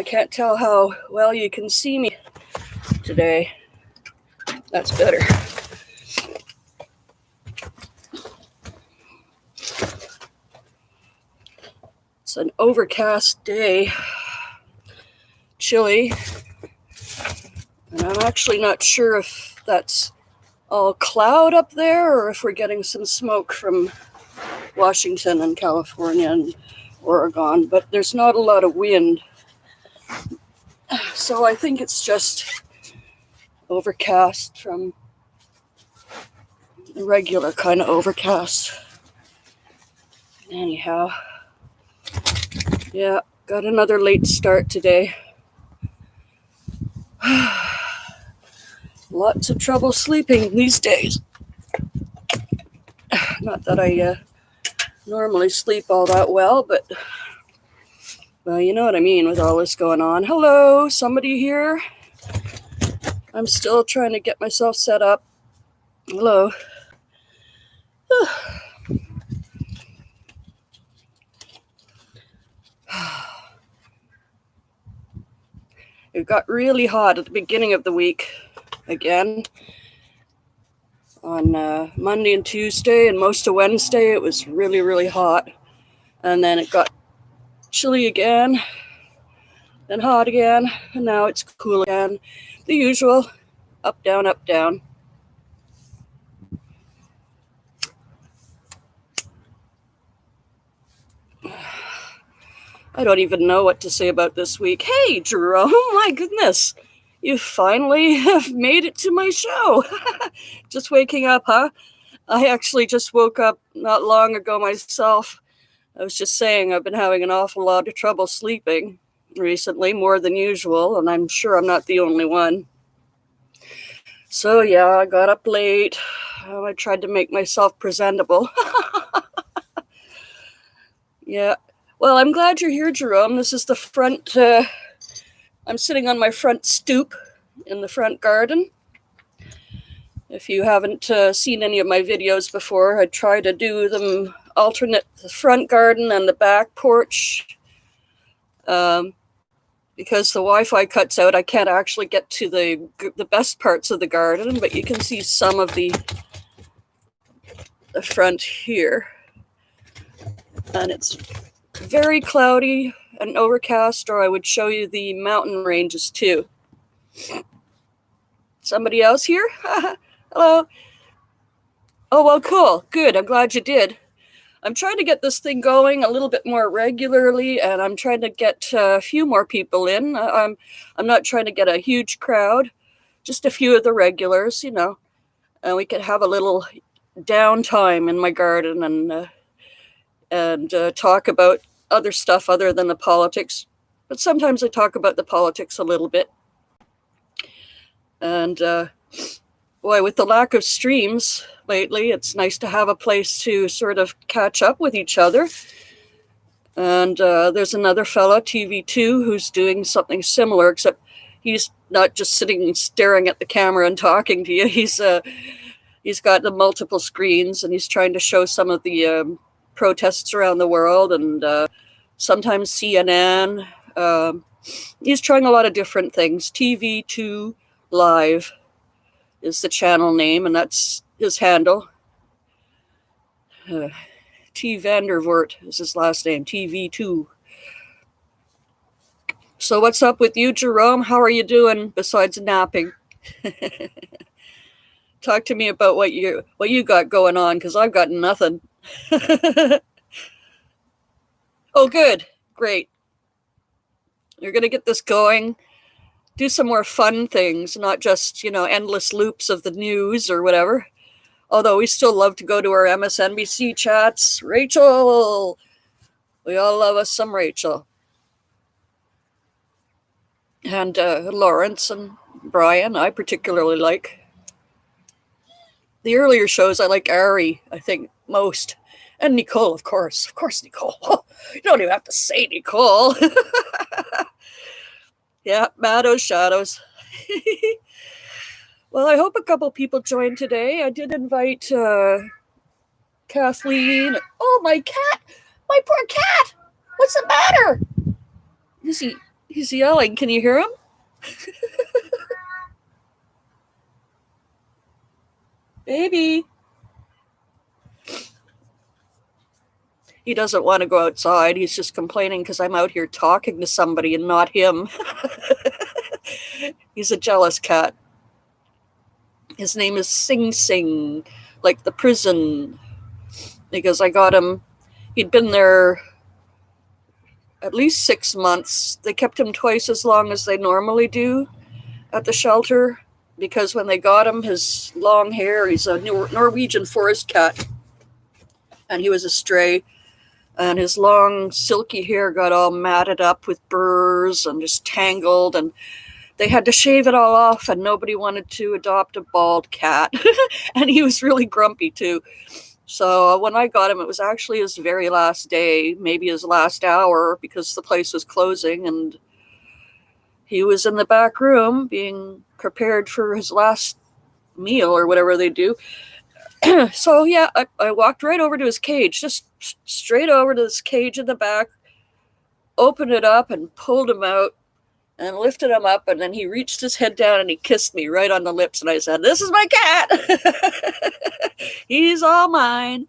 I can't tell how well you can see me today. That's better. It's an overcast day, chilly, and I'm actually not sure if that's all cloud up there or if we're getting some smoke from Washington and California and Oregon, but there's not a lot of wind. So I think it's just overcast from the regular kind of overcast. Anyhow, yeah, got another late start today. Lots of trouble sleeping these days. Not that I normally sleep all that well, but well, you know what I mean with all this going on. Hello, somebody here? I'm still trying to get myself set up. Hello. It got really hot at the beginning of the week again. On Monday and Tuesday and most of Wednesday, it was really, really hot. And then it got chilly again, then hot again, and now it's cool again. The usual, up, down, up, down. I don't even know what to say about this week. Hey, Jerome, my goodness. You finally have made it to my show. Just waking up, huh? I actually just woke up not long ago myself. I was just saying I've been having an awful lot of trouble sleeping recently, more than usual, and I'm sure I'm not the only one. So yeah, I got up late. I tried to make myself presentable. Yeah. Well, I'm glad you're here, Jerome. This is the front... I'm sitting on my front stoop in the front garden. If you haven't seen any of my videos before, I try to do them alternate the front garden and the back porch. Because the Wi-Fi cuts out, I can't actually get to the best parts of the garden, but you can see some of the front here. And it's very cloudy and overcast, or I would show you the mountain ranges too. Somebody else here? Hello. Oh, well, cool. Good. I'm glad you did. I'm trying to get this thing going a little bit more regularly, and I'm trying to get a few more people in. I'm not trying to get a huge crowd, just a few of the regulars, and we could have a little downtime in my garden and talk about other stuff other than the politics. But sometimes I talk about the politics a little bit. And boy, with the lack of streams lately, it's nice to have a place to sort of catch up with each other. And there's another fella, TV2, who's doing something similar, except he's not just sitting and staring at the camera and talking to you. He's got the multiple screens, and he's trying to show some of the protests around the world, and sometimes CNN. He's trying a lot of different things. TV2 Live is the channel name, and that's his handle. T. Vandervoort is his last name, TV2. So what's up with you, Jerome? How are you doing besides napping? Talk to me about what you got going on, because I've got nothing. Oh, good. Great. You're going to get this going. Do some more fun things, not just, endless loops of the news or whatever. Although we still love to go to our MSNBC chats. Rachel! We all love us some Rachel. And Lawrence and Brian, I particularly like. The earlier shows, I like Ari, I think, most. And Nicole, of course. Of course, Nicole. You don't even have to say Nicole. Yeah, Maddo's Shadows. Well, I hope a couple people joined today. I did invite Kathleen. Oh, my cat! My poor cat! What's the matter? Is he He's yelling. Can you hear him? Baby. He doesn't want to go outside. He's just complaining because I'm out here talking to somebody and not him. He's a jealous cat. His name is Sing Sing, like the prison, because I got him. He'd been there at least 6 months. They kept him twice as long as they normally do at the shelter, because when they got him, his long hair, he's a Norwegian forest cat, and he was a stray, and his long silky hair got all matted up with burrs and just tangled, and they had to shave it all off, and nobody wanted to adopt a bald cat. And he was really grumpy too. So when I got him, it was actually his very last day, maybe his last hour, because the place was closing, and he was in the back room being prepared for his last meal or whatever they do. So yeah, I walked right over to his cage, just straight over to this cage in the back, opened it up and pulled him out and lifted him up, and then he reached his head down and he kissed me right on the lips, and I said, "This is my cat." He's all mine.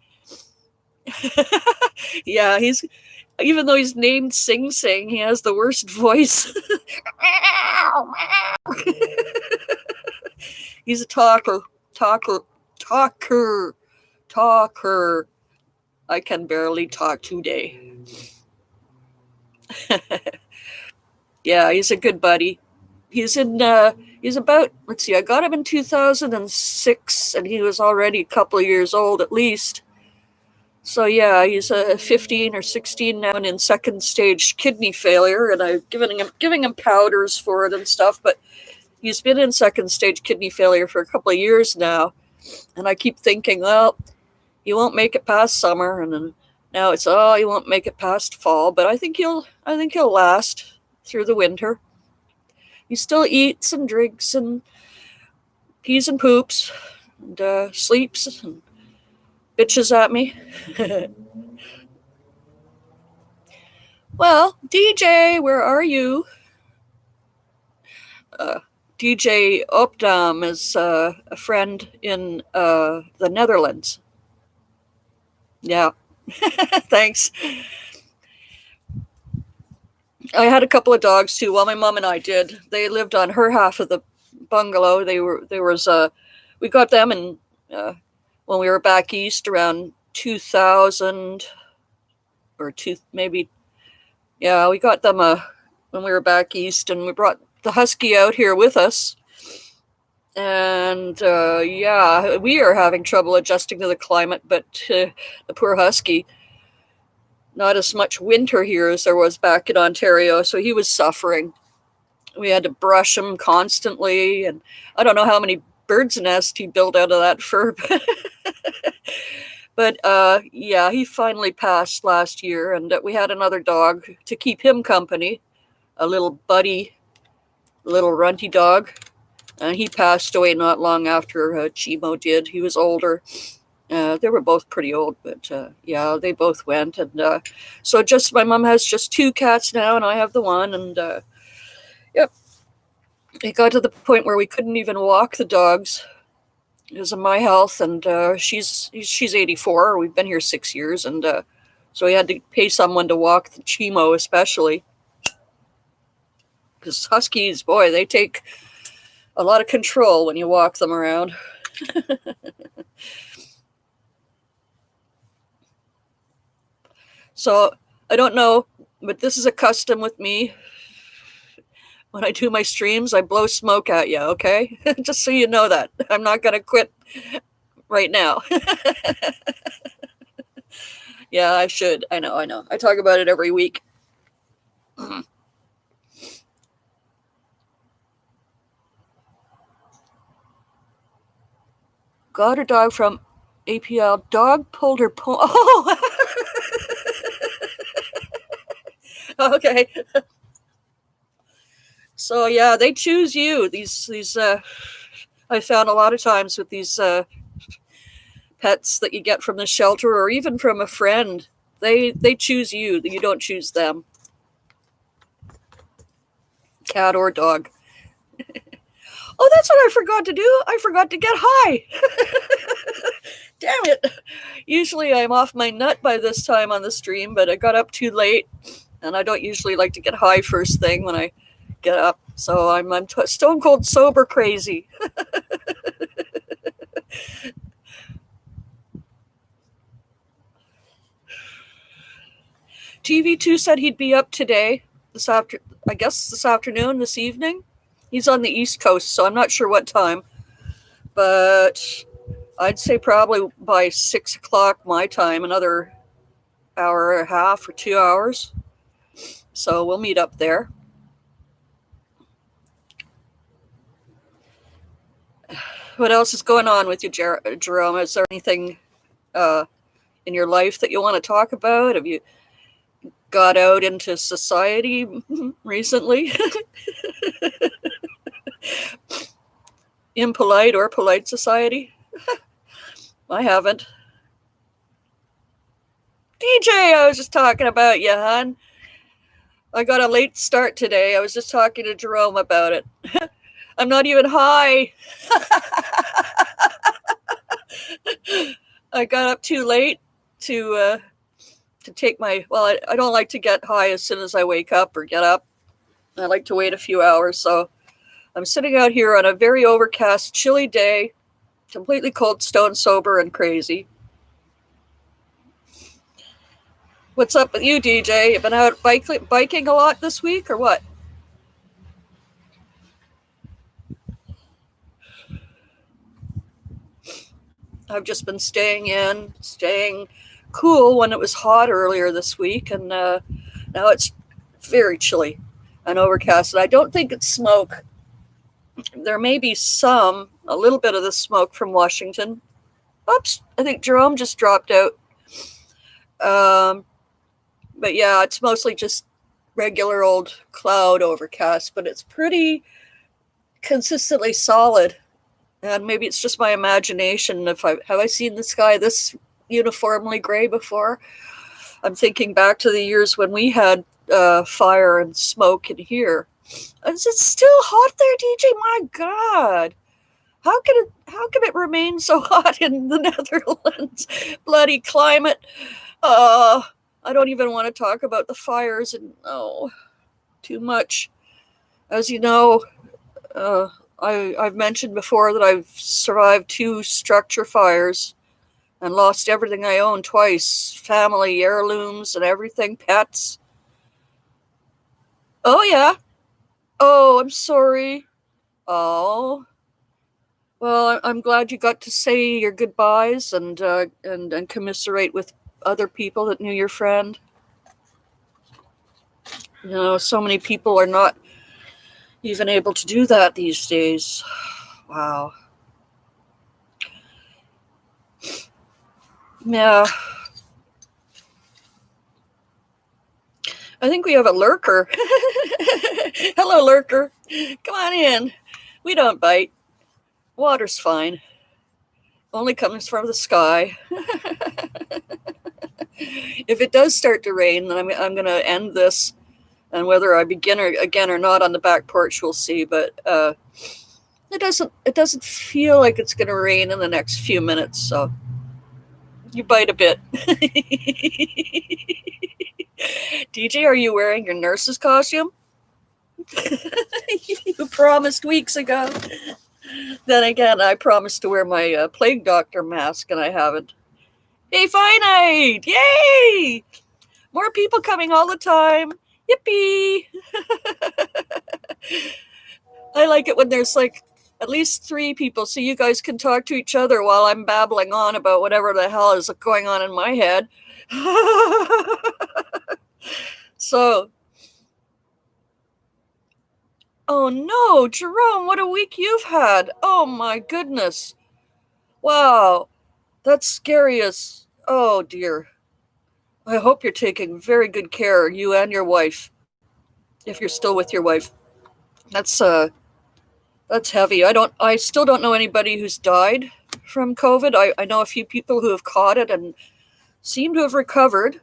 Yeah, even though he's named Sing Sing, he has the worst voice. He's a talker. I can barely talk today. Yeah, he's a good buddy. He's about, let's see, I got him in 2006, and he was already a couple of years old at least. So yeah, he's 15 or 16 now and in second stage kidney failure, and I'm giving him powders for it and stuff, but he's been in second stage kidney failure for a couple of years now, and I keep thinking, well, he won't make it past summer, and then now it's, oh, he won't make it past fall, but I think he'll last through the winter. He still eats and drinks and pees and poops and sleeps and bitches at me. Well, DJ, where are you? DJ Opdam is a friend in the Netherlands. Yeah, thanks. I had a couple of dogs too. Well, my mom and I did. They lived on her half of the bungalow. We got them in when we were back east around 2000 or maybe. Yeah, we got them when we were back east, and we brought the husky out here with us. And yeah, we are having trouble adjusting to the climate, but the poor husky, not as much winter here as there was back in Ontario, so he was suffering. We had to brush him constantly, and I don't know how many bird's nests he built out of that fur. But yeah, he finally passed last year, and we had another dog to keep him company, a little buddy, little runty dog, and he passed away not long after Chimo did. He was older. They were both pretty old, but yeah, they both went. And so my mom has just 2 cats now, and I have the one. And yep, it got to the point where we couldn't even walk the dogs because of my health. And she's 84. We've been here 6 years, and so we had to pay someone to walk the Chimo, especially because huskies, boy, they take a lot of control when you walk them around. So I don't know, but this is a custom with me. When I do my streams, I blow smoke at you, okay? Just so you know that. I'm not going to quit right now. Yeah, I should. I know. I talk about it every week. Got a dog from APL. Dog pulled her Oh! Okay. So yeah, they choose you. These I found a lot of times with these pets that you get from the shelter or even from a friend, they choose you. You don't choose them. cat or dog. Oh, that's what I forgot to do. I forgot to get high. Damn it. Usually I'm off my nut by this time on the stream, but I got up too late, and I don't usually like to get high first thing when I get up. So I'm stone cold sober crazy. TV2 said he'd be up today, this afternoon, this evening. He's on the East Coast, so I'm not sure what time. But I'd say probably by 6 o'clock my time, another hour and a half or 2 hours. So we'll meet up there. What else is going on with you, Jerome? Is there anything in your life that you want to talk about? Have you got out into society recently? Impolite or polite society? I haven't. DJ, I was just talking about you, hon. I got a late start today. I was just talking to Jerome about it. I'm not even high. I got up too late to take my, well, I don't like to get high as soon as I wake up or get up. I like to wait a few hours. So I'm sitting out here on a very overcast, chilly day, completely cold, stone sober, and crazy. What's up with you, DJ? You been out biking a lot this week or what? I've just been staying cool when it was hot earlier this week, and now it's very chilly and overcast. And I don't think it's smoke. There may be a little bit of the smoke from Washington. Oops, I think Jerome just dropped out. But yeah, it's mostly just regular old cloud overcast, but it's pretty consistently solid. And maybe it's just my imagination. Have I seen the sky this uniformly gray before? I'm thinking back to the years when we had fire and smoke in here. Is it still hot there, DJ? My God. How can it remain so hot in the Netherlands? Bloody climate. I don't even want to talk about the fires, and too much. As you know, I've mentioned before that I've survived 2 structure fires and lost everything I own twice. Family, heirlooms, and everything, pets. Oh, yeah. Oh, I'm sorry. Oh. Well, I'm glad you got to say your goodbyes and commiserate with other people that knew your friend. You know, so many people are not even able to do that these days. Wow. Yeah. I think we have a lurker. Hello, lurker. Come on in. We don't bite. Water's fine. Only comes from the sky. If it does start to rain, then I'm going to end this. And whether I begin again or not on the back porch, we'll see. But it doesn't feel like it's going to rain in the next few minutes. So you bite a bit. DJ, are you wearing your nurse's costume? You promised weeks ago. Then again, I promised to wear my plague doctor mask, and I haven't. Hey, Finite! Yay! More people coming all the time. Yippee! I like it when there's like at least 3 people, so you guys can talk to each other while I'm babbling on about whatever the hell is going on in my head. So, oh no, Jerome, what a week you've had. Oh my goodness. Wow, that's scary as, oh dear. I hope you're taking very good care, you and your wife, if you're still with your wife. That's heavy. I still don't know anybody who's died from COVID. I know a few people who have caught it and seem to have recovered.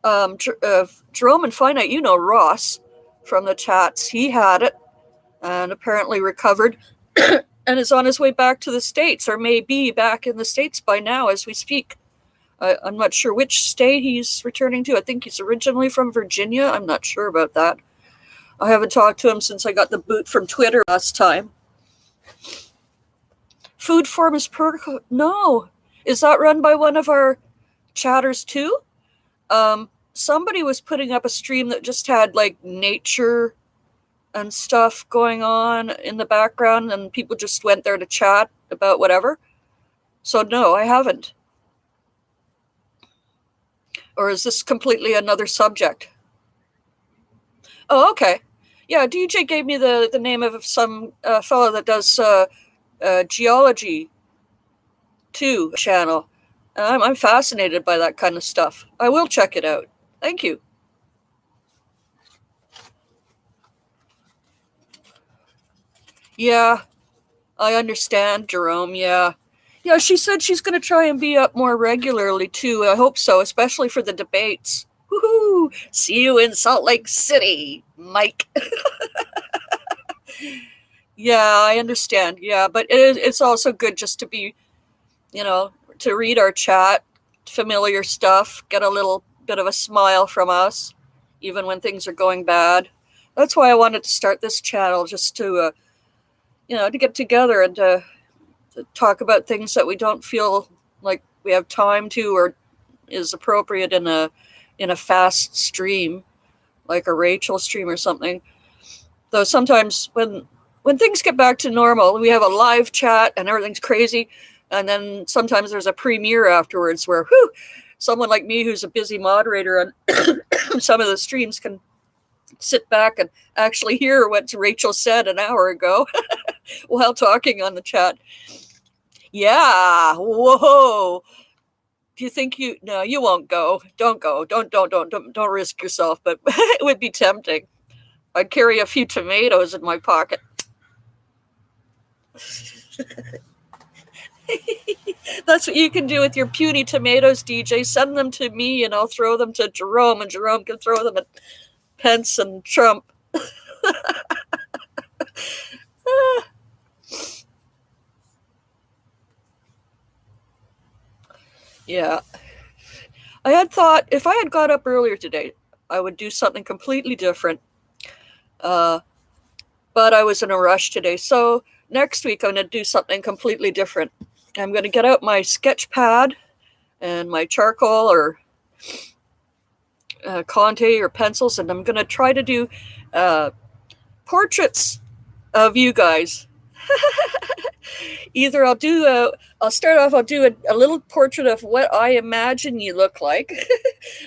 Jerome and Finite, you know Ross. from the chats. He had it and apparently recovered and is on his way back to the States, or may be back in the States by now as we speak. I'm not sure which state he's returning to. I think he's originally from Virginia. I'm not sure about that. I haven't talked to him since I got the boot from Twitter last time. Food form is no. Is that run by one of our chatters too? Somebody was putting up a stream that just had like nature and stuff going on in the background, and people just went there to chat about whatever. So no, I haven't. Or is this completely another subject? Oh, okay. Yeah, DJ gave me the name of some fellow that does geology too channel. I'm fascinated by that kind of stuff. I will check it out. Thank you. Yeah, I understand, Jerome. Yeah. Yeah, she said she's going to try and be up more regularly too. I hope so, especially for the debates. Woohoo! See you in Salt Lake City, Mike. Yeah, I understand. Yeah, but it's also good just to be, to read our chat, familiar stuff, get a little bit of a smile from us, even when things are going bad. That's why I wanted to start this channel, just to, to get together and to talk about things that we don't feel like we have time to or is appropriate in a fast stream, like a Rachel stream or something. Though sometimes when things get back to normal, we have a live chat and everything's crazy, and then sometimes there's a premiere afterwards where someone like me who's a busy moderator on some of the streams can sit back and actually hear what Rachel said an hour ago while talking on the chat. Yeah, whoa. Do you think no, you won't go. Don't go. Don't risk yourself, but it would be tempting. I'd carry a few tomatoes in my pocket. That's what you can do with your puny tomatoes, DJ. Send them to me and I'll throw them to Jerome, and Jerome can throw them at Pence and Trump. Yeah. I had thought if I had got up earlier today, I would do something completely different. But I was in a rush today. So next week, I'm going to do something completely different. I'm going to get out my sketch pad and my charcoal or Conte or pencils, and I'm going to try to do portraits of you guys. Either I'll do I'll start off, I'll do a little portrait of what I imagine you look like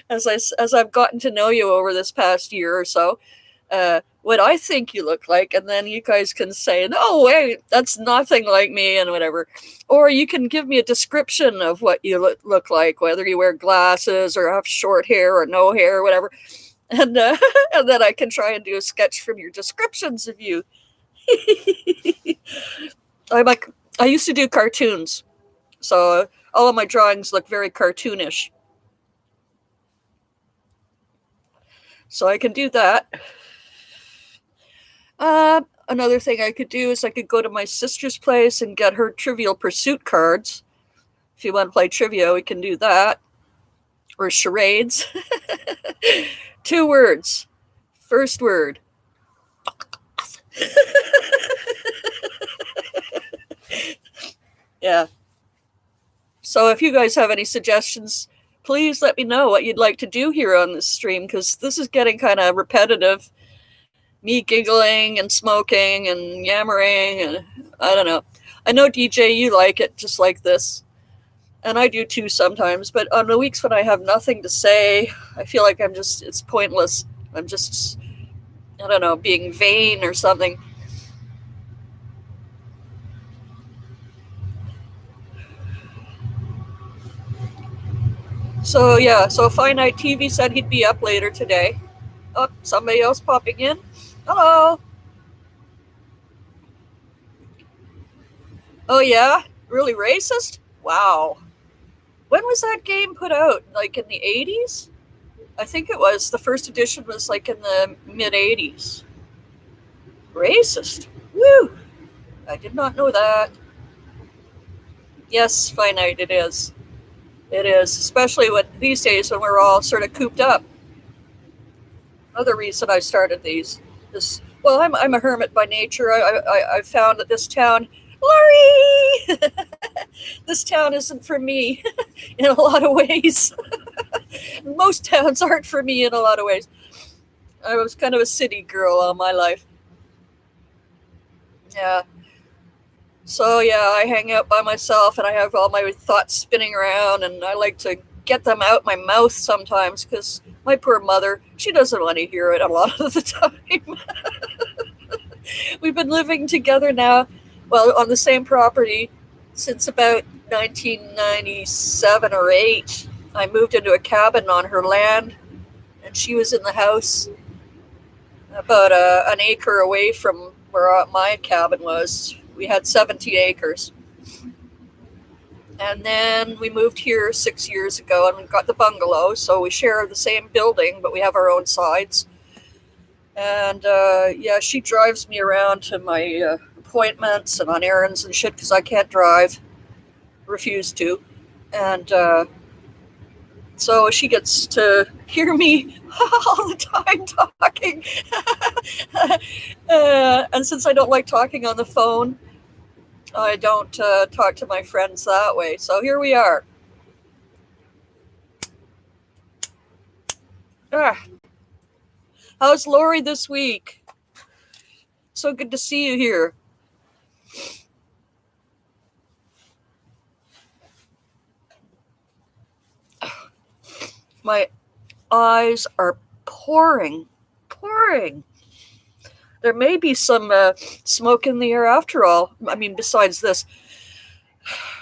as I've gotten to know you over this past year or so, what I think you look like, and then you guys can say, no way, that's nothing like me, and whatever. Or you can give me a description of what you look like, whether you wear glasses or have short hair or no hair or whatever. And, and then I can try and do a sketch from your descriptions of you. I used to do cartoons, so all of my drawings look very cartoonish. So I can do that. Another thing I could do is I could go to my sister's place and get her Trivial Pursuit cards. If you want to play trivia, we can do that. Or charades. 2 words. First word. Yeah. So if you guys have any suggestions, please let me know what you'd like to do here on this stream, because this is getting kind of repetitive. Me giggling and smoking and yammering, and I don't know. I know, DJ, you like it just like this. And I do too sometimes, but on the weeks when I have nothing to say, I feel like it's pointless. I'm just, I don't know, being vain or something. So yeah, so Finite TV said he'd be up later today. Oh, somebody else popping in. Hello. Oh yeah? Really racist? Wow. When was that game put out? Like in the 80s? I think it was. The first edition was like in the mid 80s. Racist. Woo! I did not know that. Yes, finite it is. It is, especially when these days when we're all sort of cooped up. Another reason I started these is, well, I'm a hermit by nature. I found that this town, Laurie, this town isn't for me in a lot of ways. Most towns aren't for me in a lot of ways. I was kind of a city girl all my life. Yeah. So yeah, I hang out by myself and I have all my thoughts spinning around, and I like to get them out my mouth sometimes because my poor mother, she doesn't want to hear it a lot of the time. We've been living together now, well, on the same property since about 1997 or 8. I moved into a cabin on her land, and she was in the house about an acre away from where my cabin was. We had 17 acres. And then we moved here 6 years ago and we got the bungalow. So we share the same building, but we have our own sides. And yeah, she drives me around to my appointments and on errands and shit because I can't drive. Refuse to. And so she gets to hear me all the time talking. And since I don't like talking on the phone, I don't talk to my friends that way. So here we are. How's Lori this week? So good to see you here. My eyes are pouring. There may be some smoke in the air after all. I mean, besides this,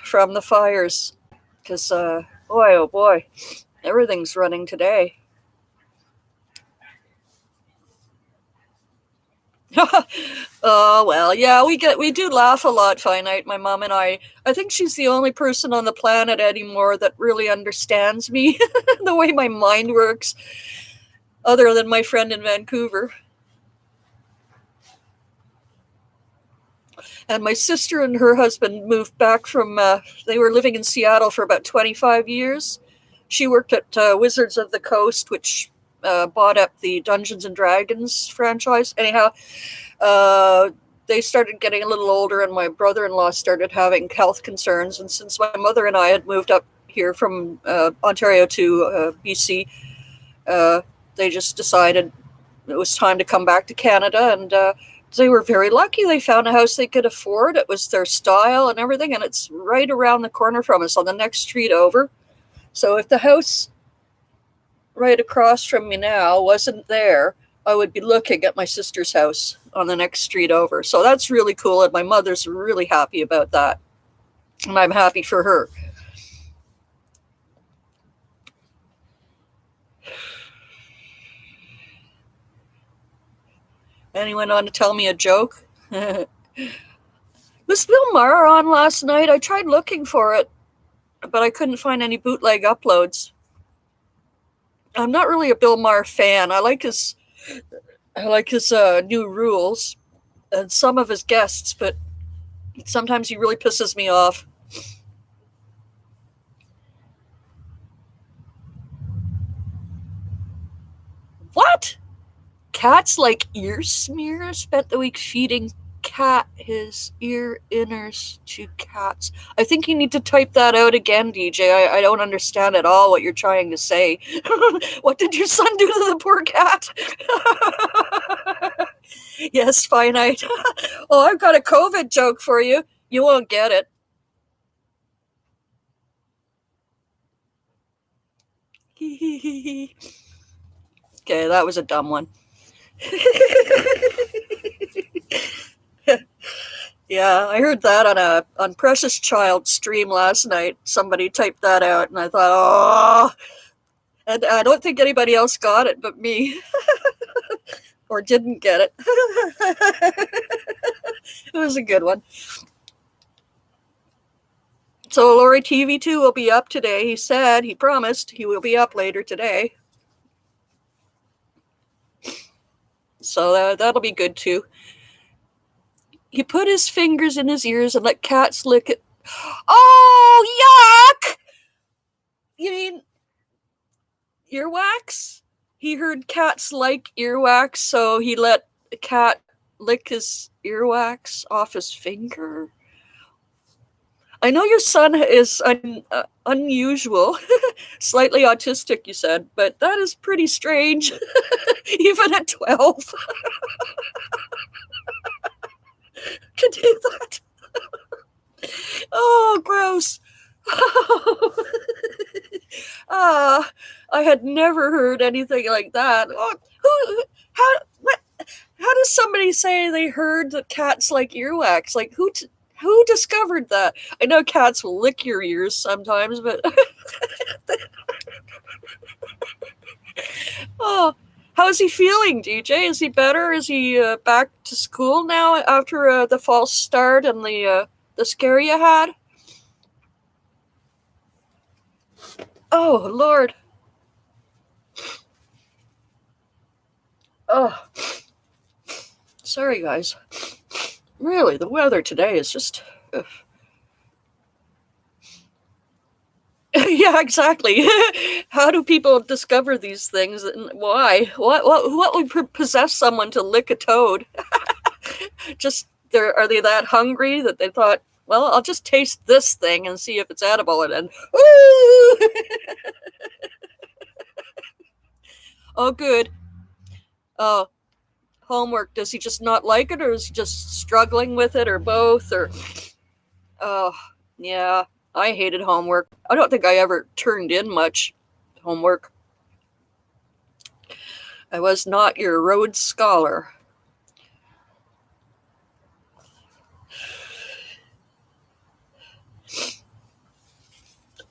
from the fires. Because, boy, oh boy, everything's running today. Oh well, yeah, we do laugh a lot, Finite, my mom and I. I think she's the only person on the planet anymore that really understands me, the way my mind works, other than my friend in Vancouver. And my sister and her husband moved back from, they were living in Seattle for about 25 years. She worked at Wizards of the Coast, which bought up the Dungeons and Dragons franchise. Anyhow, they started getting a little older, and my brother-in-law started having health concerns. And since my mother and I had moved up here from Ontario to BC, they just decided it was time to come back to Canada. And they were very lucky. They found a house they could afford. It was their style and everything, and it's right around the corner from us on the next street over. So if the house right across from me now wasn't there, I would be looking at my sister's house on the next street over. So that's really cool, and my mother's really happy about that. And I'm happy for her. Anyone want to tell me a joke? Was Bill Maher on last night? I tried looking for it, but I couldn't find any bootleg uploads. I'm not really a Bill Maher fan. I like his new rules and some of his guests, but sometimes he really pisses me off. What? Cats like ear smear? Spent the week feeding cat his ear inners to cats. I think you need to type that out again, DJ. I don't understand at all what you're trying to say. What did your son do to the poor cat? Yes, Finite. Oh, I've got a COVID joke for you. You won't get it. Okay, that was a dumb one. Yeah, I heard that on Precious Child's stream last night. Somebody typed that out, and I thought, oh, and I don't think anybody else got it but me, or didn't get it. It was a good one. So Lori TV2 will be up today. He promised he will be up later today. So that'll be good too. He put his fingers in his ears and let cats lick it. Oh, yuck! You mean earwax? He heard cats like earwax, so he let a cat lick his earwax off his finger. I know your son is unusual, slightly autistic, you said, but that is pretty strange, even at 12. To do that. Oh, gross. I had never heard anything like that. How does somebody say they heard that cats like earwax? Like, who discovered that? I know cats will lick your ears sometimes, but oh, how is he feeling, DJ? Is he better? Is he back to school now after the false start and the scare you had? Oh, Lord. Oh, sorry, guys. Really, the weather today is just... Yeah, exactly. How do people discover these things and why? What would possess someone to lick a toad? Just are they that hungry that they thought, well, I'll just taste this thing and see if it's edible, and then oh, good. Oh, homework. Does he just not like it, or is he just struggling with it, or both? Or oh, yeah. I hated homework. I don't think I ever turned in much homework. I was not your Rhodes Scholar.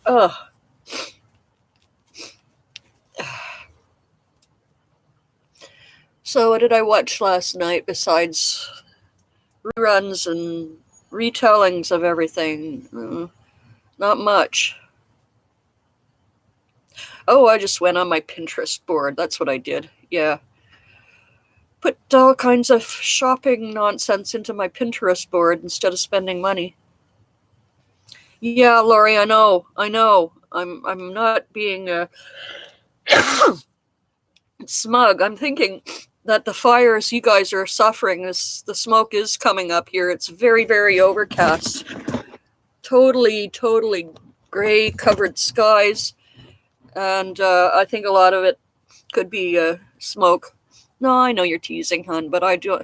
Ugh. So what did I watch last night besides reruns and retellings of everything? Not much. Oh, I just went on my Pinterest board. That's what I did. Yeah. Put all kinds of shopping nonsense into my Pinterest board instead of spending money. Yeah, Lori, I know. I'm not being smug. I'm thinking that the fires you guys are suffering, the smoke is coming up here. It's very, very overcast. Totally gray covered skies. And I think a lot of it could be smoke. No, I know you're teasing, hon, but I do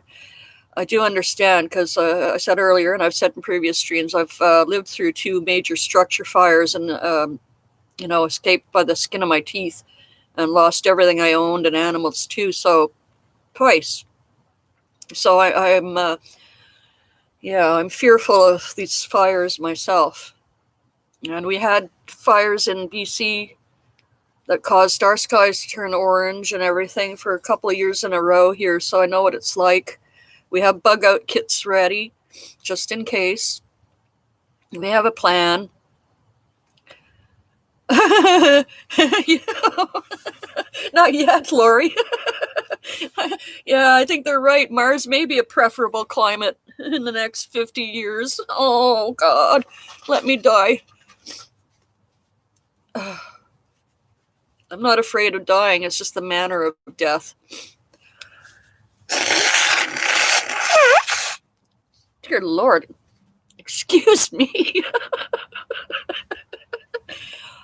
understand, because I said earlier, and I've said in previous streams, I've lived through 2 major structure fires and, escaped by the skin of my teeth and lost everything I owned, and animals too, so twice. So I'm fearful of these fires myself. And we had fires in BC that caused our skies to turn orange and everything for a couple of years in a row here, so I know what it's like. We have bug out kits ready, just in case. We have a plan. Not yet, Lori. Yeah, I think they're right. Mars may be a preferable climate in the next 50 years. Oh, God. Let me die. I'm not afraid of dying. It's just the manner of death. Dear Lord. Excuse me.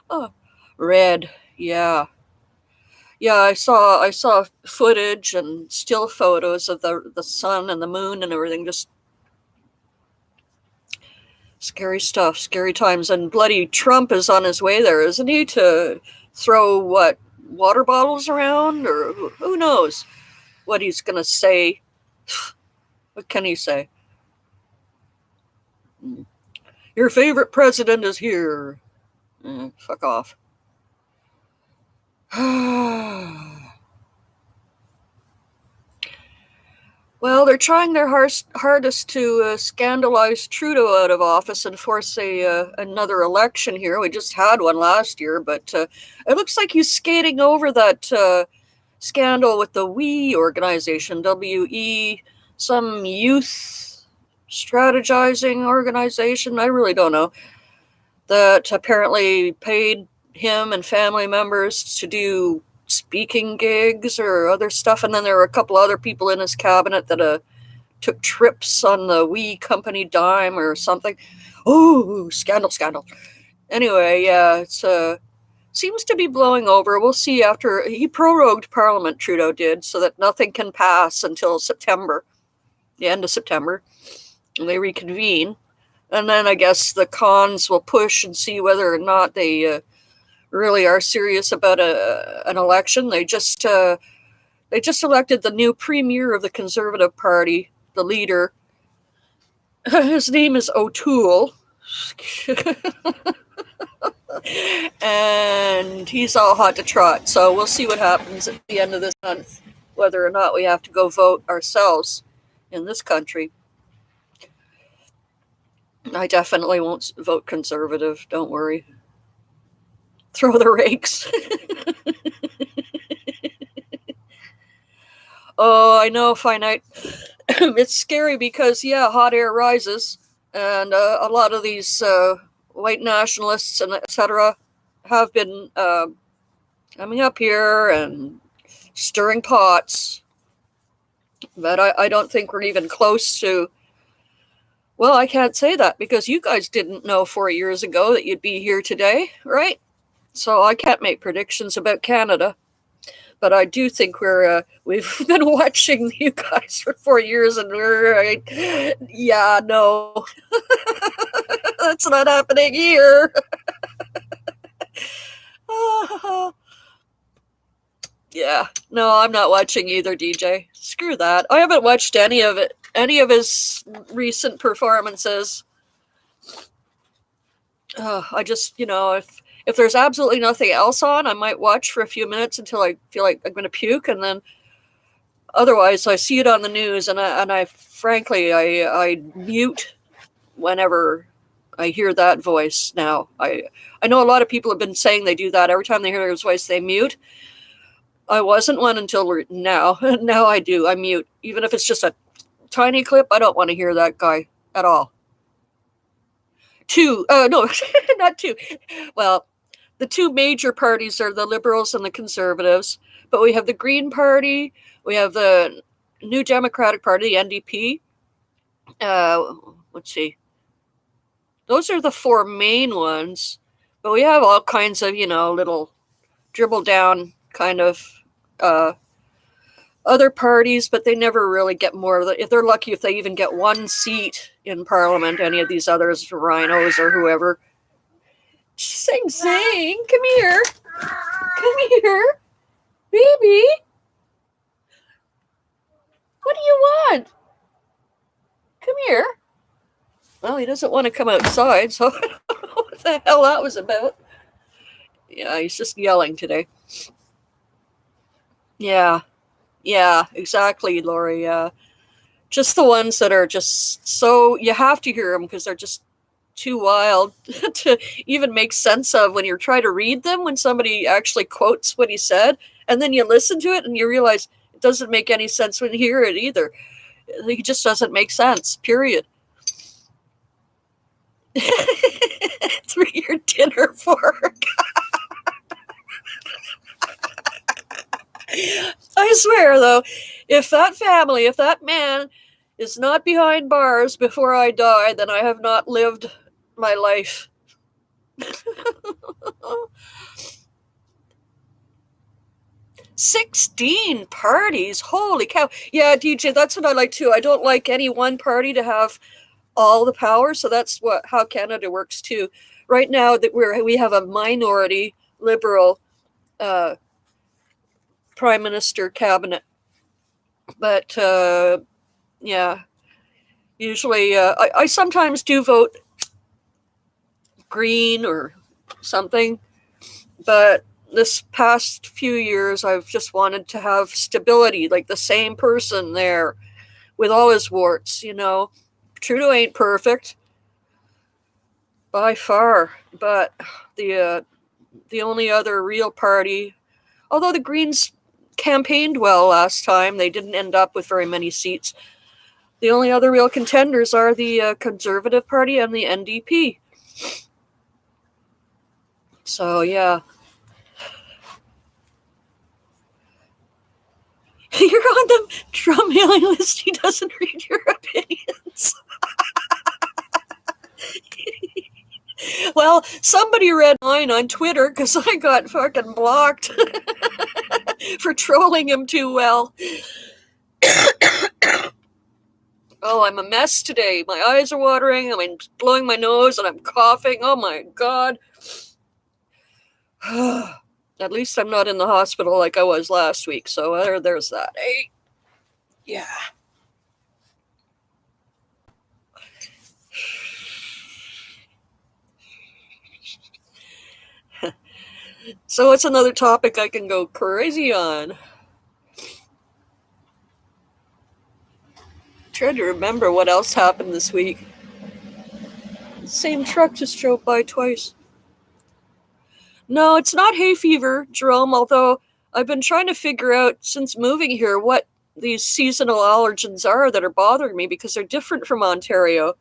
Oh, red. Yeah. Yeah, I saw footage and still photos of the sun and the moon and everything. Just scary stuff, scary times. And bloody Trump is on his way there, isn't he? To throw water bottles around, or who knows what he's going to say. What can he say? Your favorite president is here. Fuck off. Well, they're trying their hardest to scandalize Trudeau out of office and force another election here. We just had one last year, but it looks like he's skating over that scandal with the WE organization, WE, some youth strategizing organization, I really don't know, that apparently paid him and family members to do speaking gigs or other stuff. And then there were a couple other people in his cabinet that took trips on the WE company dime or something. Oh, scandal, scandal. Anyway, yeah, it's seems to be blowing over. We'll see after he prorogued Parliament, Trudeau did, so that nothing can pass until September, the end of September. And they reconvene. And then I guess the cons will push and see whether or not they really are serious about an election. They just elected the new premier of the Conservative Party, the leader. His name is O'Toole. And he's all hot to trot. So we'll see what happens at the end of this month, whether or not we have to go vote ourselves in this country. I definitely won't vote Conservative. Don't worry. Throw the rakes. Oh, I know, finite. It's scary because, yeah, hot air rises, and a lot of these white nationalists and etc. have been coming up here and stirring pots. But I don't think we're even close to. Well, I can't say that because you guys didn't know 4 years ago that you'd be here today, right? So I can't make predictions about Canada. But I do think we've been watching you guys for 4 years, and we're like, yeah, no, that's not happening here. Yeah, no, I'm not watching either, DJ. Screw that. I haven't watched any of it, any of his recent performances. I just, if there's absolutely nothing else on, I might watch for a few minutes until I feel like I'm going to puke, and then otherwise I see it on the news, and I frankly I mute whenever I hear that voice. Now I know a lot of people have been saying they do that every time they hear his voice, they mute. I wasn't one until now. Now I do. I mute, even if it's just a tiny clip. I don't want to hear that guy at all. No, not two. Well, the two major parties are the Liberals and the Conservatives, but we have the Green Party, we have the New Democratic Party, the NDP. Let's see. Those are the four main ones, but we have all kinds of, little dribble down kind of other parties, but they never really get more. If they're lucky, if they even get one seat in Parliament, any of these others, rhinos or whoever. Sing, come here. Come here. Baby. What do you want? Come here. Well, he doesn't want to come outside, so I don't know what the hell that was about. Yeah, he's just yelling today. Yeah, exactly, Lori. Just the ones that are just so, you have to hear them because they're just too wild to even make sense of when you're trying to read them, when somebody actually quotes what he said, and then you listen to it and you realize it doesn't make any sense when you hear it either. He just doesn't make sense, period. Through your dinner fork. I swear, though, if that man is not behind bars before I die, then I have not lived my life. 16 parties. Holy cow. Yeah, DJ, that's what I like too. I don't like any one party to have all the power, so that's how Canada works too. Right now that we have a minority Liberal Prime Minister cabinet. But yeah, usually I sometimes do vote Green or something, but this past few years I've just wanted to have stability, like the same person there with all his warts. Trudeau ain't perfect by far, but the only other real party, although the Greens campaigned well last time. They didn't end up with very many seats. The only other real contenders are the Conservative Party and the NDP. So, yeah. You're on the Trump mailing list. He doesn't read your opinions. Well, somebody read mine on Twitter because I got fucking blocked for trolling him too well. Oh, I'm a mess today. My eyes are watering. I'm blowing my nose and I'm coughing. Oh my God. At least I'm not in the hospital like I was last week. So there's that. Hey. Yeah. So it's another topic I can go crazy on. Trying to remember what else happened this week. The same truck just drove by twice. No, it's not hay fever, Jerome, although I've been trying to figure out since moving here what these seasonal allergens are that are bothering me because they're different from Ontario.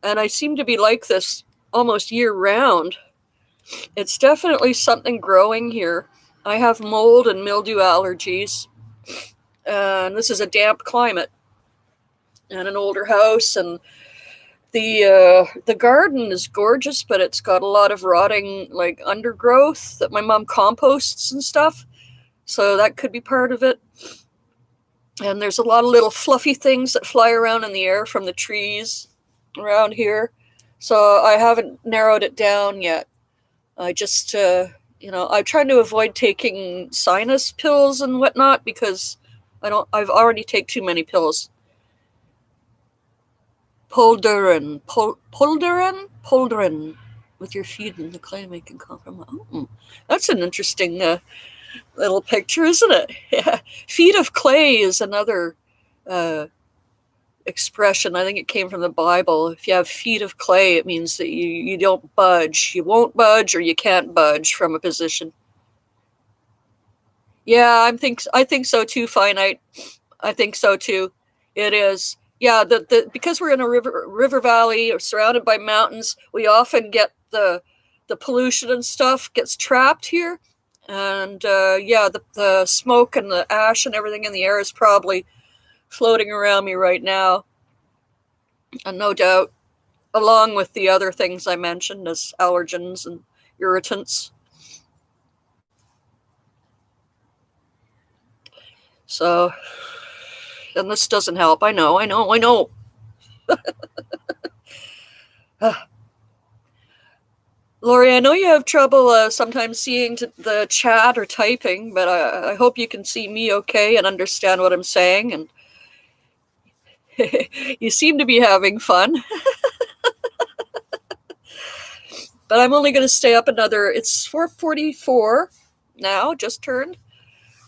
And I seem to be like this almost year round. It's definitely something growing here. I have mold and mildew allergies. And this is a damp climate and an older house, and the garden is gorgeous, but it's got a lot of rotting like undergrowth that my mom composts and stuff, so that could be part of it. And there's a lot of little fluffy things that fly around in the air from the trees around here, so I haven't narrowed it down yet. I just I'm trying to avoid taking sinus pills and whatnot because I've already taken too many pills. Polderin, with your feet in the clay making compromise. Oh, that's an interesting little picture, isn't it? Yeah. Feet of clay is another expression. I think it came from the Bible. If you have feet of clay, it means that you don't budge. You won't budge or you can't budge from a position. Yeah, I think so too, Finite. I think so too. It is. Yeah, because we're in a river valley or surrounded by mountains, we often get the pollution and stuff gets trapped here. And the smoke and the ash and everything in the air is probably floating around me right now. And no doubt, along with the other things I mentioned as allergens and irritants. So, and this doesn't help. I know. Lori, I know you have trouble sometimes seeing the chat or typing, but I hope you can see me okay and understand what I'm saying. And you seem to be having fun. But I'm only going to stay up it's 4:44 now, just turned.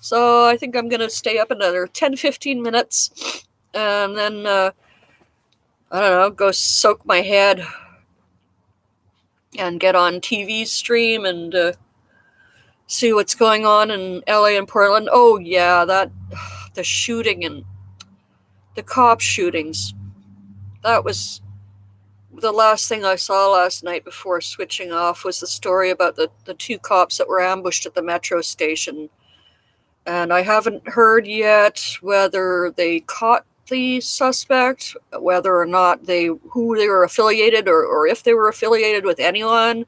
So I think I'm going to stay up another 10, 15 minutes and then, I don't know, go soak my head and get on TV stream and see what's going on in LA and Portland. Oh, yeah, the shooting and the cop shootings. That was the last thing I saw last night before switching off was the story about the two cops that were ambushed at the metro station. And I haven't heard yet whether they caught the suspect, whether or not who they were affiliated or if they were affiliated with anyone.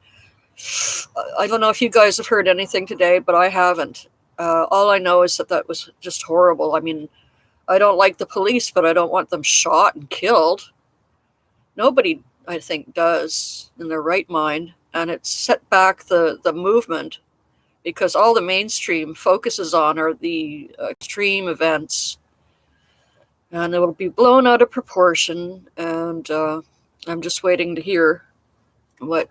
I don't know if you guys have heard anything today, but I haven't. All I know is that was just horrible. I mean, I don't like the police, but I don't want them shot and killed. Nobody, I think, does in their right mind. And it's set back the movement because all the mainstream focuses on are the extreme events. And it will be blown out of proportion. And I'm just waiting to hear what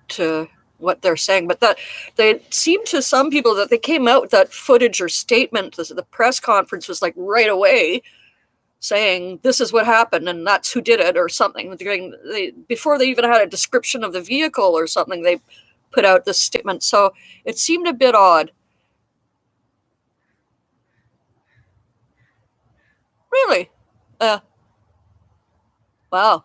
they're saying. But that they seem to some people that they came out with that footage or statement. The press conference was like right away saying this is what happened and that's who did it or something. Before they even had a description of the vehicle or something, they put out this statement. So it seemed a bit odd. Really? Uh, wow.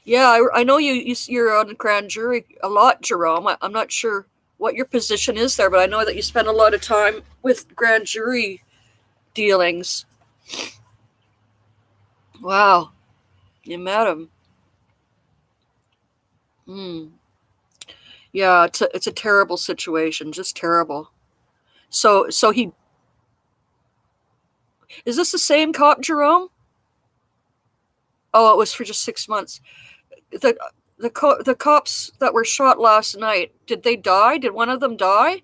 Yeah, I know you're on the grand jury a lot, Jerome. I'm not sure what your position is there, but I know that you spend a lot of time with grand jury dealings. Wow, you met him. Hmm. Yeah, it's a terrible situation, just terrible. So he is this the same cop, Jerome? Oh, it was for just 6 months. The the cops that were shot last night, did they die? Did one of them die?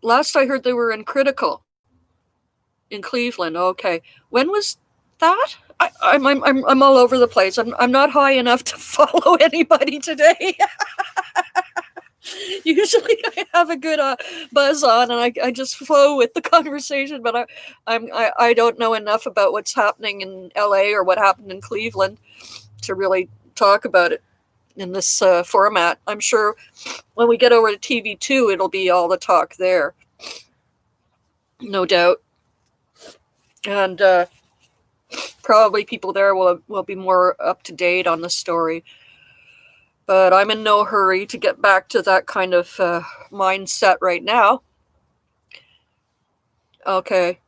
Last I heard, they were in critical in Cleveland. Okay, when was that? I'm all over the place. I'm not high enough to follow anybody today. Usually I have a good buzz on and I just flow with the conversation, but I don't know enough about what's happening in LA or what happened in Cleveland to really talk about it in this format. I'm sure when we get over to TV2, it'll be all the talk there, no doubt. And probably people there will be more up to date on the story. But I'm in no hurry to get back to that kind of mindset right now. Okay.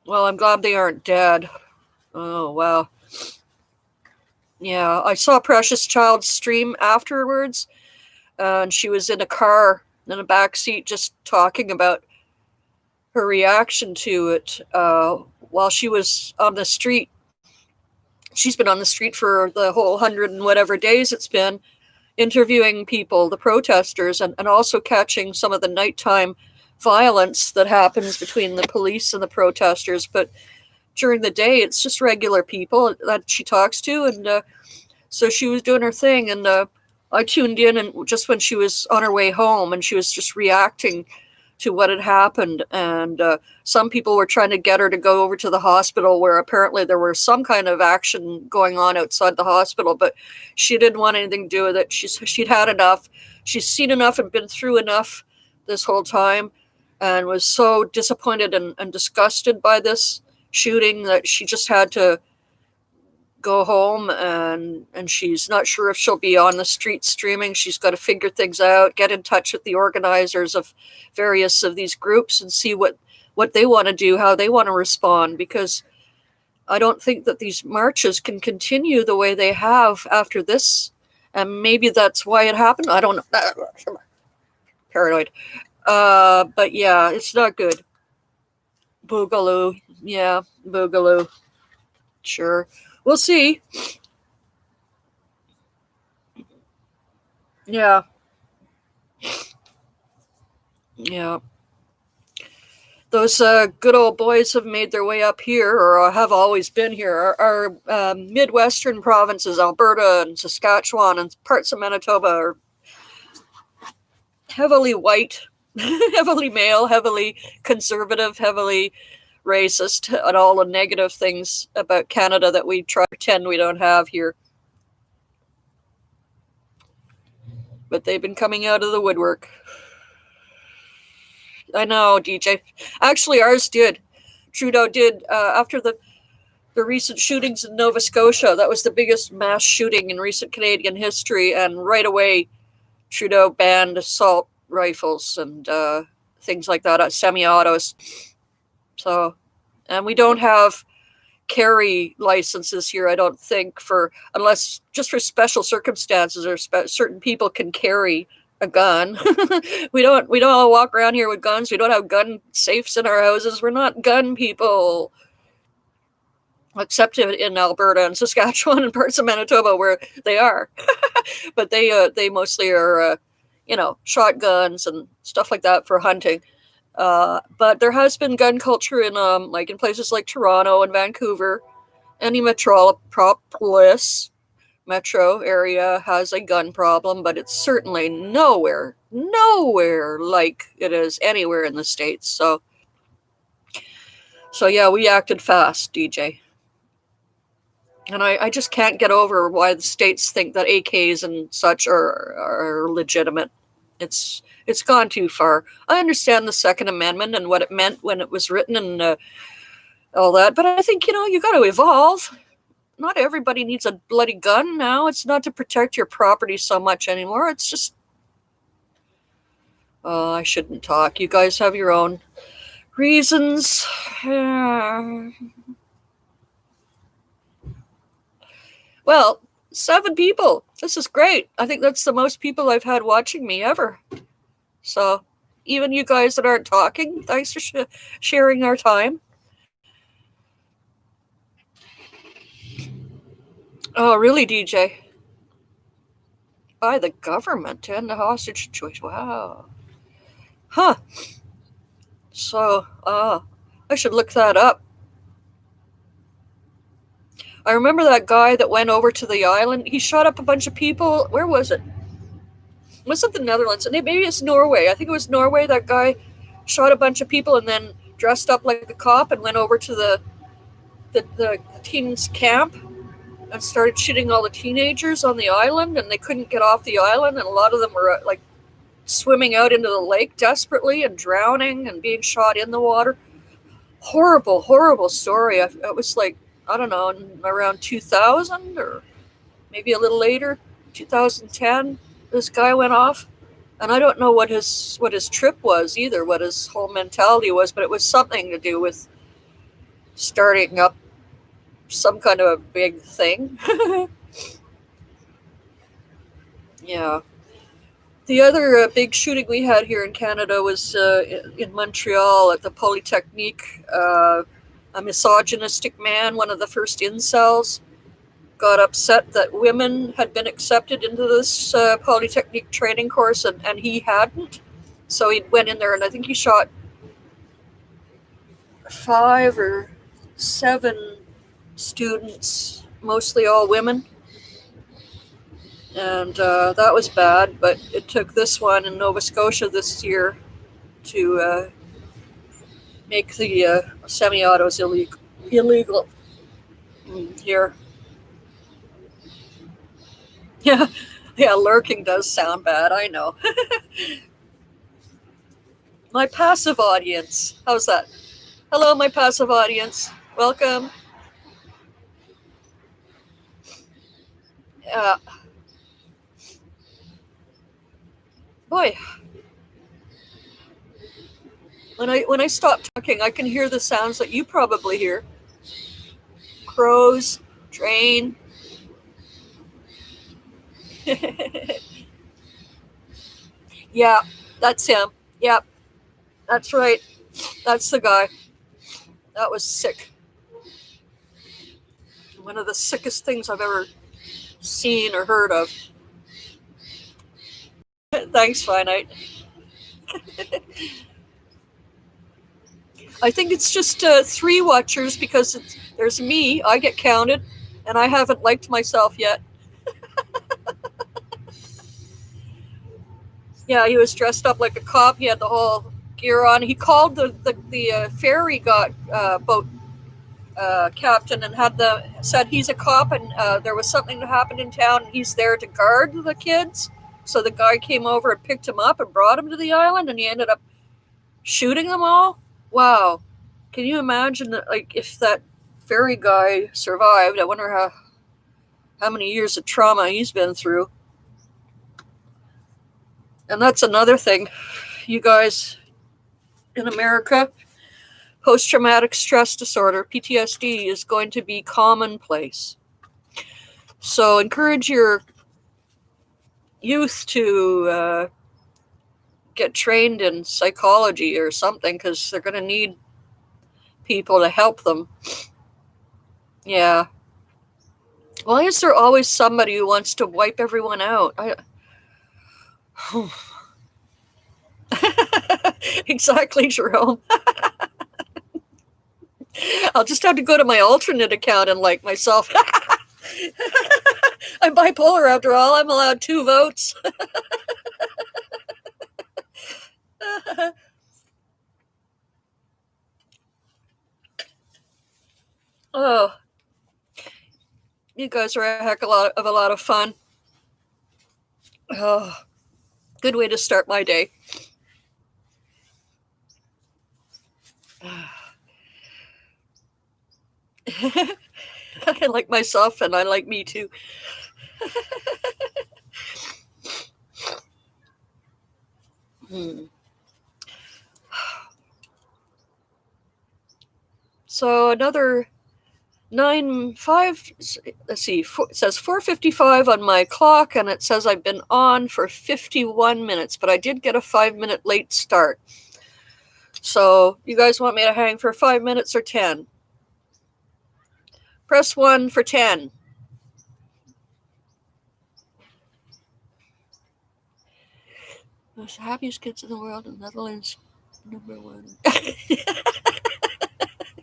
Well, I'm glad they aren't dead. Oh, wow. Yeah, I saw Precious Child's stream afterwards, and she was in a car in a back seat just talking about her reaction to it while she was on the street. She's been on the street for the whole 100 and whatever days it's been, interviewing people, the protesters, and also catching some of the nighttime violence that happens between the police and the protesters. But during the day, it's just regular people that she talks to. And so she was doing her thing. And I tuned in and just when she was on her way home and she was just reacting to what had happened. And some people were trying to get her to go over to the hospital where apparently there was some kind of action going on outside the hospital, but she didn't want anything to do with it. She'd had enough. She's seen enough and been through enough this whole time and was so disappointed and disgusted by this shooting that she just had to go home, and she's not sure if she'll be on the street streaming. She's got to figure things out, get in touch with the organizers of various of these groups and see what they want to do, how they want to respond, because I don't think that these marches can continue the way they have after this, and maybe that's why it happened. I don't know. Paranoid. But yeah, it's not good. Boogaloo. Yeah, boogaloo. Sure. We'll see. Yeah. Yeah. Those good old boys have made their way up here, or have always been here. Our Midwestern provinces, Alberta and Saskatchewan and parts of Manitoba, are heavily white, heavily male, heavily conservative, heavily racist, and all the negative things about Canada that we try to pretend we don't have here. But they've been coming out of the woodwork. I know, DJ. Actually, ours did. Trudeau did after the recent shootings in Nova Scotia. That was the biggest mass shooting in recent Canadian history, and right away, Trudeau banned assault rifles and things like that, semi-autos. So, and we don't have carry licenses here, I don't think, for unless just for special circumstances or certain people can carry a gun. We don't all walk around here with guns. We don't have gun safes in our houses. We're not gun people, except in Alberta and Saskatchewan and parts of Manitoba where they are. But they mostly are shotguns and stuff like that for hunting. But there has been gun culture in like in places like Toronto and Vancouver. Any metropolis metro area has a gun problem, but it's certainly nowhere like it is anywhere in the States. So yeah, we acted fast, DJ. And I just can't get over why the states think that AKs and such are legitimate. It's gone too far. I understand the Second Amendment and what it meant when it was written, and all that. But I think, you got to evolve. Not everybody needs a bloody gun now. It's not to protect your property so much anymore. It's just, I shouldn't talk. You guys have your own reasons. Well, 7 people. This is great. I think that's the most people I've had watching me ever. So, even you guys that aren't talking, thanks for sharing our time. Oh, really, DJ? By the government to end the hostage situation. Wow. Huh. So, I should look that up. I remember that guy that went over to the island. He shot up a bunch of people. Where was it? Was it the Netherlands? Maybe it's Norway. I think it was Norway. That guy shot a bunch of people and then dressed up like a cop and went over to the teens' camp and started shooting all the teenagers on the island, and they couldn't get off the island, and a lot of them were like swimming out into the lake desperately and drowning and being shot in the water. Horrible, horrible story. It was like, I don't know, around 2000 or maybe a little later, 2010, this guy went off. And I don't know what his trip was either, what his whole mentality was, but it was something to do with starting up some kind of a big thing. Yeah. The other big shooting we had here in Canada was in Montreal at the Polytechnique. A misogynistic man, one of the first incels, got upset that women had been accepted into this Polytechnique training course and he hadn't. So he went in there and I think he shot 5 or 7 students, mostly all women. And that was bad, but it took this one in Nova Scotia this year to make the semi-autos illegal here. Yeah, yeah, lurking does sound bad, I know. My passive audience, how's that? Hello, my passive audience. Welcome. Boy, when I stop talking, I can hear the sounds that you probably hear. Crows, train. Yeah, that's him. Yep, that's right. That's the guy. That was sick. One of the sickest things I've ever seen or heard of. Thanks, Finite. I think it's just 3 watchers because there's me. I get counted, and I haven't liked myself yet. Yeah, he was dressed up like a cop. He had the whole gear on. He called the ferry boat captain and said he's a cop and there was something that happened in town. And he's there to guard the kids. So the guy came over and picked him up and brought him to the island, and he ended up shooting them all. Wow, can you imagine that? Like, if that ferry guy survived, I wonder how many years of trauma he's been through. And that's another thing, you guys in America, post-traumatic stress disorder, PTSD, is going to be commonplace. So encourage your youth to get trained in psychology or something, because they're going to need people to help them. Yeah. Why is there always somebody who wants to wipe everyone out? Exactly, Jerome. I'll just have to go to my alternate account and like myself. I'm bipolar after all. I'm allowed 2 votes. Oh, you guys are a heck of a lot of fun. Oh, good way to start my day. I like myself and I like me too. So another 9:05. Let's see. It says 4:55 on my clock, and it says I've been on for 51 minutes, but I did get a 5-minute late start. So you guys want me to hang for 5 minutes or 10? Press 1 for 10. Most happiest kids in the world in the Netherlands, #1.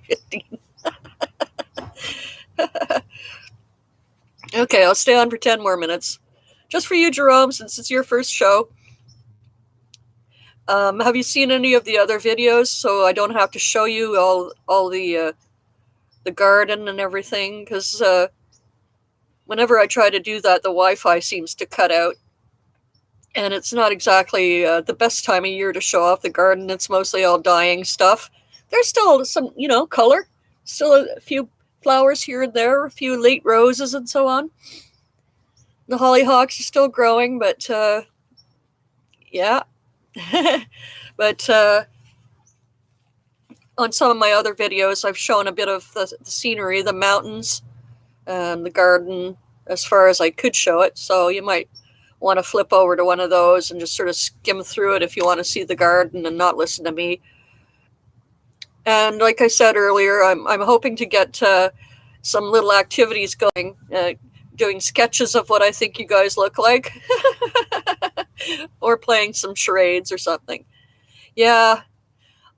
15. Okay, I'll stay on for 10 more minutes. Just for you, Jerome, since it's your first show. Have you seen any of the other videos so I don't have to show you all the garden and everything? Because whenever I try to do that, the Wi-Fi seems to cut out. And it's not exactly the best time of year to show off the garden. It's mostly all dying stuff. There's still some, color. Still a few flowers here and there, a few late roses and so on. The hollyhocks are still growing, but yeah. But on some of my other videos, I've shown a bit of the scenery, the mountains, and the garden as far as I could show it. So you might want to flip over to one of those and just sort of skim through it if you want to see the garden and not listen to me. And like I said earlier, I'm hoping to get some little activities going, doing sketches of what I think you guys look like, or playing some charades or something. Yeah.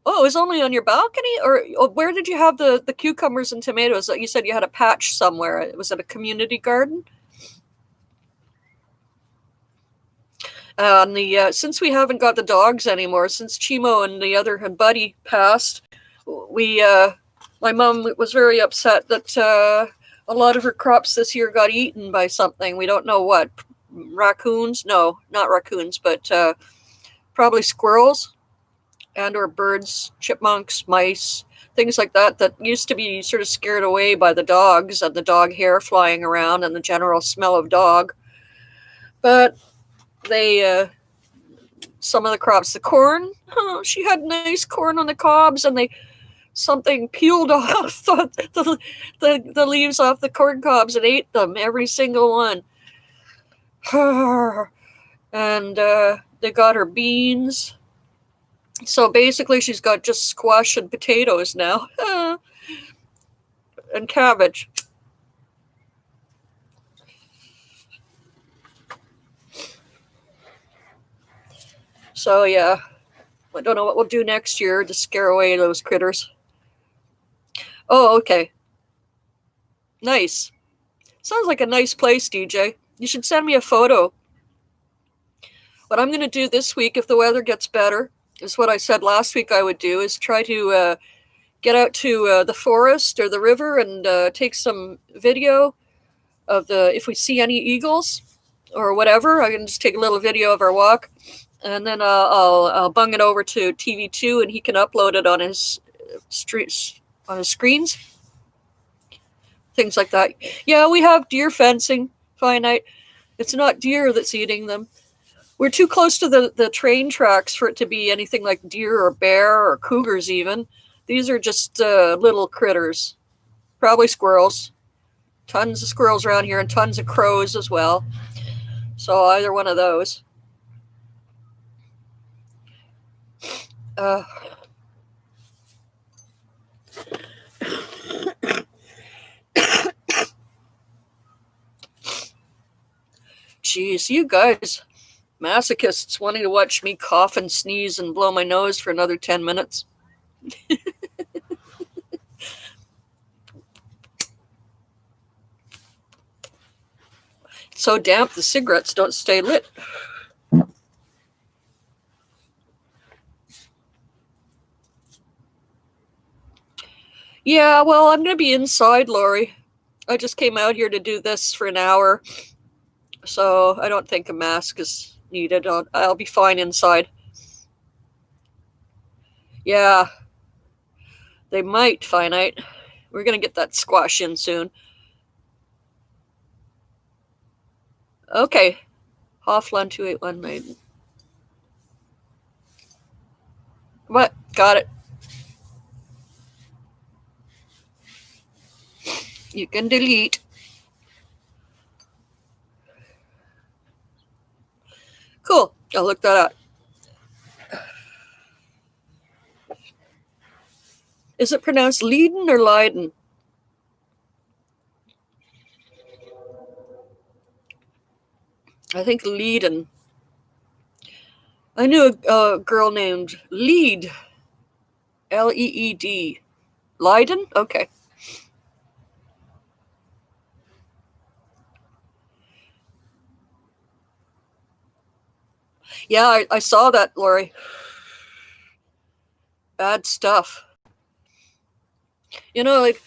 Oh, it was only on your balcony? Or where did you have the cucumbers and tomatoes? You said you had a patch somewhere. Was it a community garden? Since we haven't got the dogs anymore, since Chimo and the other buddy passed, my mom was very upset that a lot of her crops this year got eaten by something. We don't know what. Raccoons? No, not raccoons, but probably squirrels and or birds, chipmunks, mice, things like that used to be sort of scared away by the dogs and the dog hair flying around and the general smell of dog. But they some of the crops, the corn, she had nice corn on the cobs, and something peeled off the leaves off the corn cobs and ate them, every single one. And they got her beans. So basically she's got just squash and potatoes now. And cabbage. So yeah, I don't know what we'll do next year to scare away those critters. Oh, okay. Nice. Sounds like a nice place, DJ. You should send me a photo. What I'm going to do this week, if the weather gets better, is what I said last week I would do, is try to get out to the forest or the river and take some video of if we see any eagles or whatever. I can just take a little video of our walk, and then I'll bung it over to TV2, and he can upload it on his screens. Things like that. Yeah, we have deer fencing, finite. It's not deer that's eating them. We're too close to the train tracks for it to be anything like deer or bear or cougars even. These are just little critters. Probably squirrels. Tons of squirrels around here and tons of crows as well. So either one of those. Jeez, you guys, masochists wanting to watch me cough and sneeze and blow my nose for another 10 minutes. It's so damp the cigarettes don't stay lit. Yeah, well, I'm going to be inside, Lori. I just came out here to do this for an hour, so I don't think a mask is needed. I'll be fine inside. Yeah, they might, finite. We're going to get that squash in soon. Okay. Hoffland 2819. What? Got it. You can delete. Cool. I'll look that up. Is it pronounced Leiden or Leiden? I think Leiden. I knew a girl named Lead. Leed. Leiden? Okay. Yeah, I saw that, Lori. Bad stuff. You know, like,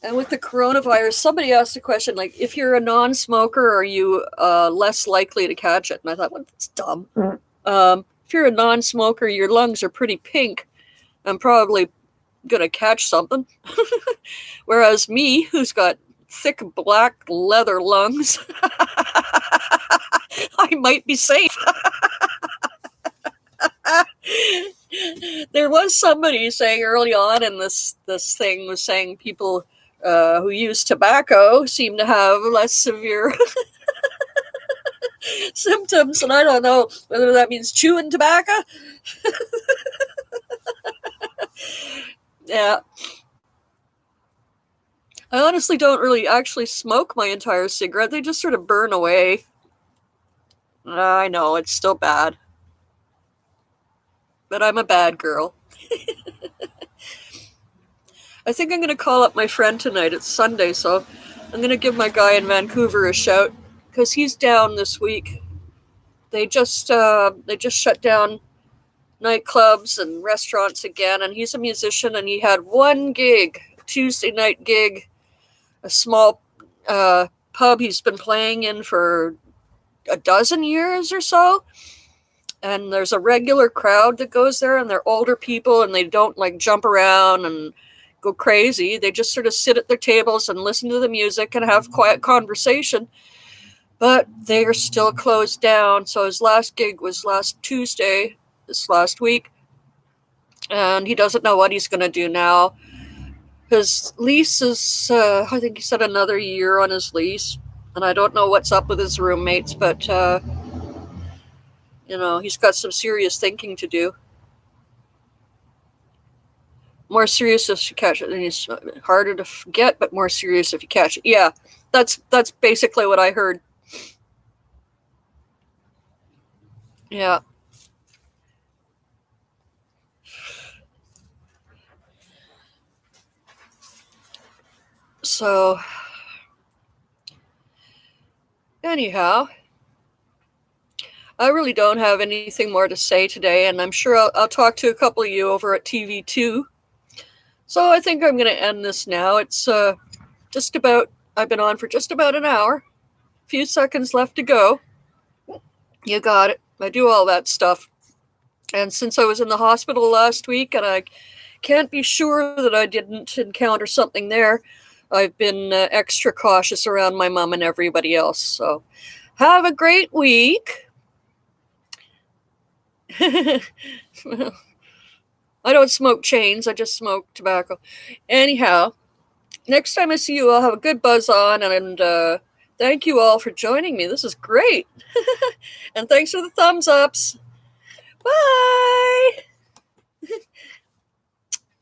and with the coronavirus, somebody asked a question, like, if you're a non-smoker, are you less likely to catch it? And I thought, well, that's dumb. If you're a non-smoker, your lungs are pretty pink. I'm probably going to catch something. Whereas me, who's got thick black leather lungs, I might be safe. There was somebody saying early on in this thing was saying people who use tobacco seem to have less severe symptoms, and I don't know whether that means chewing tobacco. Yeah. I honestly don't really actually smoke my entire cigarette. They just sort of burn away. I know, it's still bad. But I'm a bad girl. I think I'm going to call up my friend tonight. It's Sunday, so I'm going to give my guy in Vancouver a shout because he's down this week. They just shut down nightclubs and restaurants again, and he's a musician, and he had one gig, Tuesday night gig, a small pub he's been playing in for a dozen years or so. And there's a regular crowd that goes there, and they're older people, and they don't like jump around and go crazy. They just sort of sit at their tables and listen to the music and have quiet conversation. But they are still closed down. So his last gig was last Tuesday, this last week. And he doesn't know what he's going to do now. His lease is, I think he said another year on his lease. And I don't know what's up with his roommates, but, he's got some serious thinking to do. More serious if you catch it, and it's harder to forget, but more serious if you catch it. Yeah, that's basically what I heard. Yeah. So, anyhow, I really don't have anything more to say today, and I'm sure I'll talk to a couple of you over at TV2. So I think I'm going to end this now. It's I've been on for just about an hour. A few seconds left to go. You got it. I do all that stuff. And since I was in the hospital last week and I can't be sure that I didn't encounter something there, I've been extra cautious around my mom and everybody else. So have a great week. I don't smoke chains. I just smoke tobacco. Anyhow, next time I see you, I'll have a good buzz on. And thank you all for joining me. This is great. And thanks for the thumbs ups.